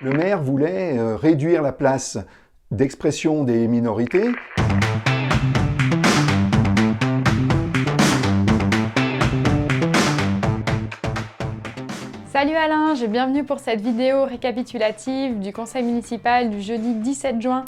Le maire voulait réduire la place d'expression des minorités. Salut Alain, bienvenue pour cette vidéo récapitulative du conseil municipal du jeudi 17 juin.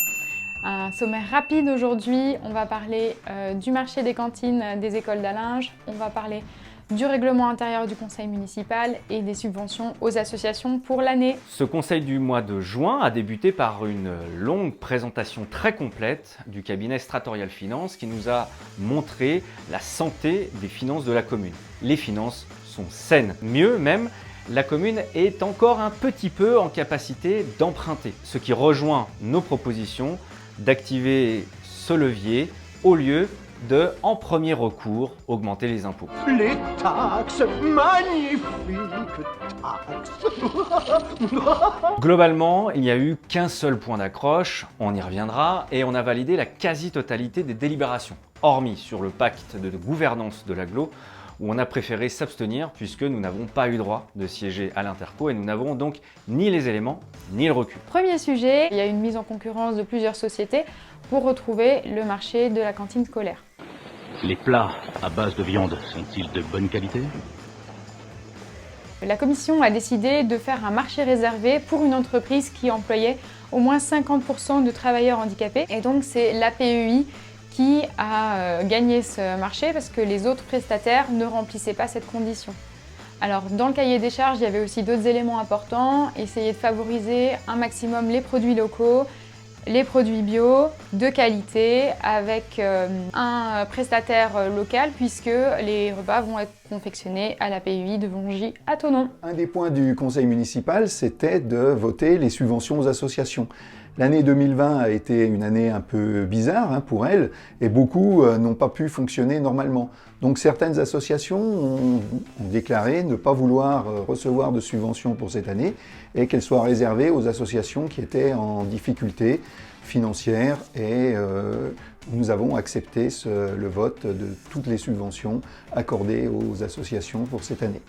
Un sommaire rapide aujourd'hui, on va parler du marché des cantines des écoles d'Allinges, on va parler du règlement intérieur du conseil municipal et des subventions aux associations pour l'année. Ce conseil du mois de juin a débuté par une longue présentation très complète du cabinet Stratorial Finance qui nous a montré la santé des finances de la commune. Les finances sont saines. Mieux même, la commune est encore un petit peu en capacité d'emprunter, ce qui rejoint nos propositions d'activer ce levier au lieu de, en premier recours, augmenter les impôts. Les taxes, magnifiques taxes. Globalement, il n'y a eu qu'un seul point d'accroche, on y reviendra, et on a validé la quasi-totalité des délibérations, hormis sur le pacte de gouvernance de l'agglo, où on a préféré s'abstenir puisque nous n'avons pas eu droit de siéger à l'interco et nous n'avons donc ni les éléments ni le recul. Premier sujet, il y a une mise en concurrence de plusieurs sociétés pour retrouver le marché de la cantine scolaire. Les plats à base de viande sont-ils de bonne qualité? La commission a décidé de faire un marché réservé pour une entreprise qui employait au moins 50% de travailleurs handicapés. Et donc c'est l'APEI qui a gagné ce marché parce que les autres prestataires ne remplissaient pas cette condition. Alors dans le cahier des charges, il y avait aussi d'autres éléments importants, essayer de favoriser un maximum les produits locaux, les produits bio, de qualité, avec un prestataire local puisque les repas vont être confectionnés à l'APEI de Vongy à Thonon. Un des points du conseil municipal, c'était de voter les subventions aux associations. L'année 2020 a été une année un peu bizarre pour elles et beaucoup n'ont pas pu fonctionner normalement. Donc certaines associations ont déclaré ne pas vouloir recevoir de subventions pour cette année et qu'elles soient réservées aux associations qui étaient en difficulté financière et nous avons accepté le vote de toutes les subventions accordées aux associations pour cette année.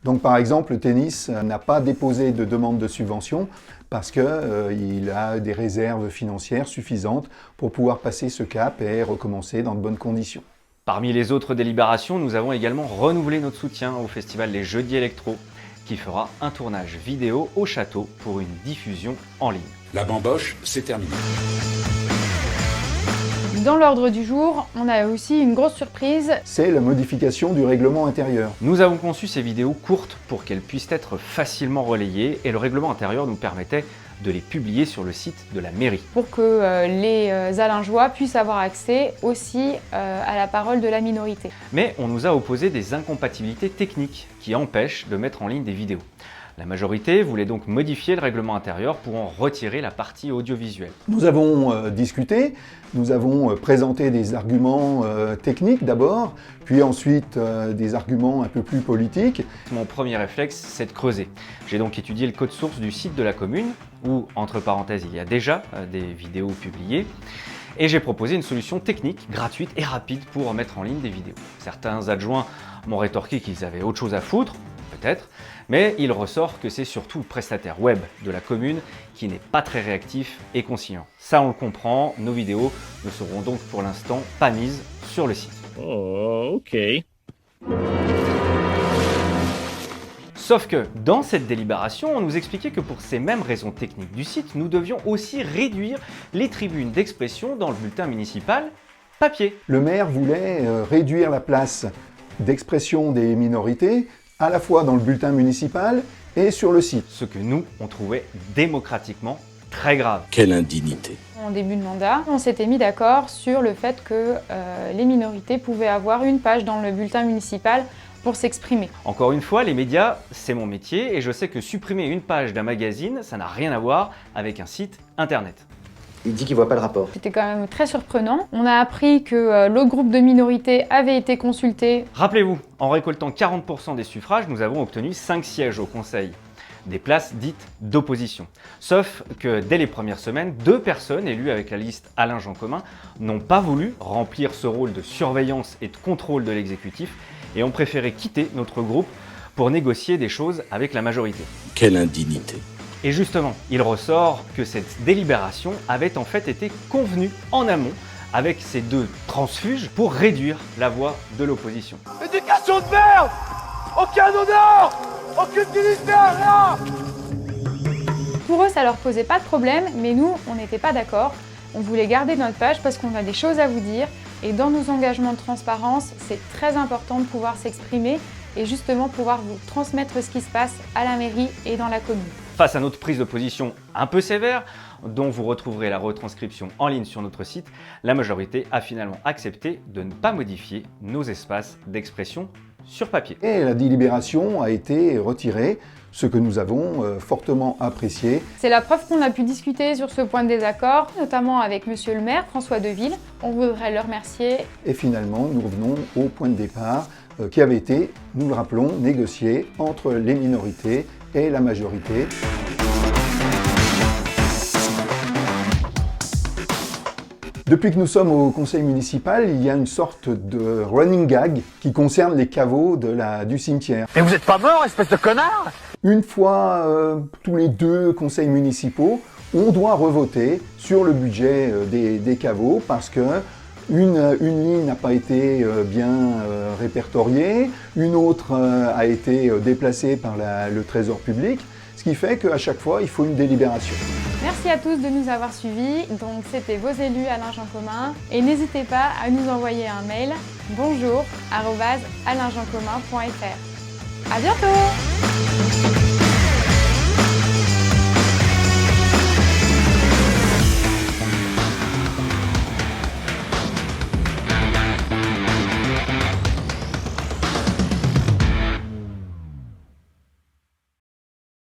Donc par exemple, le tennis n'a pas déposé de demande de subvention parce qu'il a des réserves financières suffisantes pour pouvoir passer ce cap et recommencer dans de bonnes conditions. Parmi les autres délibérations, nous avons également renouvelé notre soutien au festival Les Jeudis Électro, qui fera un tournage vidéo au château pour une diffusion en ligne. La bamboche, c'est terminé. Dans l'ordre du jour, on a aussi une grosse surprise. C'est la modification du règlement intérieur. Nous avons conçu ces vidéos courtes pour qu'elles puissent être facilement relayées et le règlement intérieur nous permettait de les publier sur le site de la mairie. Pour que les Allingeois puissent avoir accès aussi à la parole de la minorité. Mais on nous a opposé des incompatibilités techniques qui empêchent de mettre en ligne des vidéos. La majorité voulait donc modifier le règlement intérieur pour en retirer la partie audiovisuelle. Nous avons discuté, nous avons présenté des arguments techniques d'abord, puis ensuite des arguments un peu plus politiques. Mon premier réflexe, c'est de creuser. J'ai donc étudié le code source du site de la commune, où, entre parenthèses, il y a déjà des vidéos publiées, et j'ai proposé une solution technique, gratuite et rapide pour mettre en ligne des vidéos. Certains adjoints m'ont rétorqué qu'ils avaient autre chose à foutre, peut-être, mais il ressort que c'est surtout le prestataire web de la commune qui n'est pas très réactif et conciliant. Ça on le comprend, nos vidéos ne seront donc pour l'instant pas mises sur le site. Oh, ok. Sauf que dans cette délibération, on nous expliquait que pour ces mêmes raisons techniques du site, nous devions aussi réduire les tribunes d'expression dans le bulletin municipal papier. Le maire voulait réduire la place d'expression des minorités à la fois dans le bulletin municipal et sur le site. Ce que nous, on trouvait démocratiquement très grave. Quelle indignité. En début de mandat, on s'était mis d'accord sur le fait que les minorités pouvaient avoir une page dans le bulletin municipal pour s'exprimer. Encore une fois, les médias, c'est mon métier et je sais que supprimer une page d'un magazine, ça n'a rien à voir avec un site internet. Il dit qu'il voit pas le rapport. C'était quand même très surprenant. On a appris que l'autre groupe de minorités avait été consulté. Rappelez-vous, en récoltant 40% des suffrages, nous avons obtenu 5 sièges au conseil. Des places dites d'opposition. Sauf que dès les premières semaines, 2 personnes élues avec la liste Allinges en commun n'ont pas voulu remplir ce rôle de surveillance et de contrôle de l'exécutif et ont préféré quitter notre groupe pour négocier des choses avec la majorité. Quelle indignité. Et justement, il ressort que cette délibération avait en fait été convenue en amont avec ces deux transfuges pour réduire la voix de l'opposition. Éducation de merde! Aucun honneur! Aucune dignité, rien! Pour eux, ça leur posait pas de problème, mais nous, on n'était pas d'accord. On voulait garder notre page parce qu'on a des choses à vous dire. Et dans nos engagements de transparence, c'est très important de pouvoir s'exprimer et justement pouvoir vous transmettre ce qui se passe à la mairie et dans la commune. Face à notre prise de position un peu sévère, dont vous retrouverez la retranscription en ligne sur notre site, la majorité a finalement accepté de ne pas modifier nos espaces d'expression sur papier. Et la délibération a été retirée, ce que nous avons fortement apprécié. C'est la preuve qu'on a pu discuter sur ce point de désaccord, notamment avec monsieur le maire François Deville. On voudrait le remercier. Et finalement, nous revenons au point de départ qui avait été, nous le rappelons, négocié entre les minorités et la majorité. Depuis que nous sommes au conseil municipal, il y a une sorte de running gag qui concerne les caveaux du cimetière. Mais vous êtes pas mort, espèce de connard! Une fois tous les 2 conseils municipaux, on doit revoter sur le budget des caveaux parce que une ligne n'a pas été bien répertoriée, une autre a été déplacée par le trésor public, ce qui fait qu'à chaque fois, il faut une délibération. Merci à tous de nous avoir suivis. Donc c'était vos élus Alain Jean Commun. Et n'hésitez pas à nous envoyer un mail bonjour@alainjeancommun.fr. À bientôt!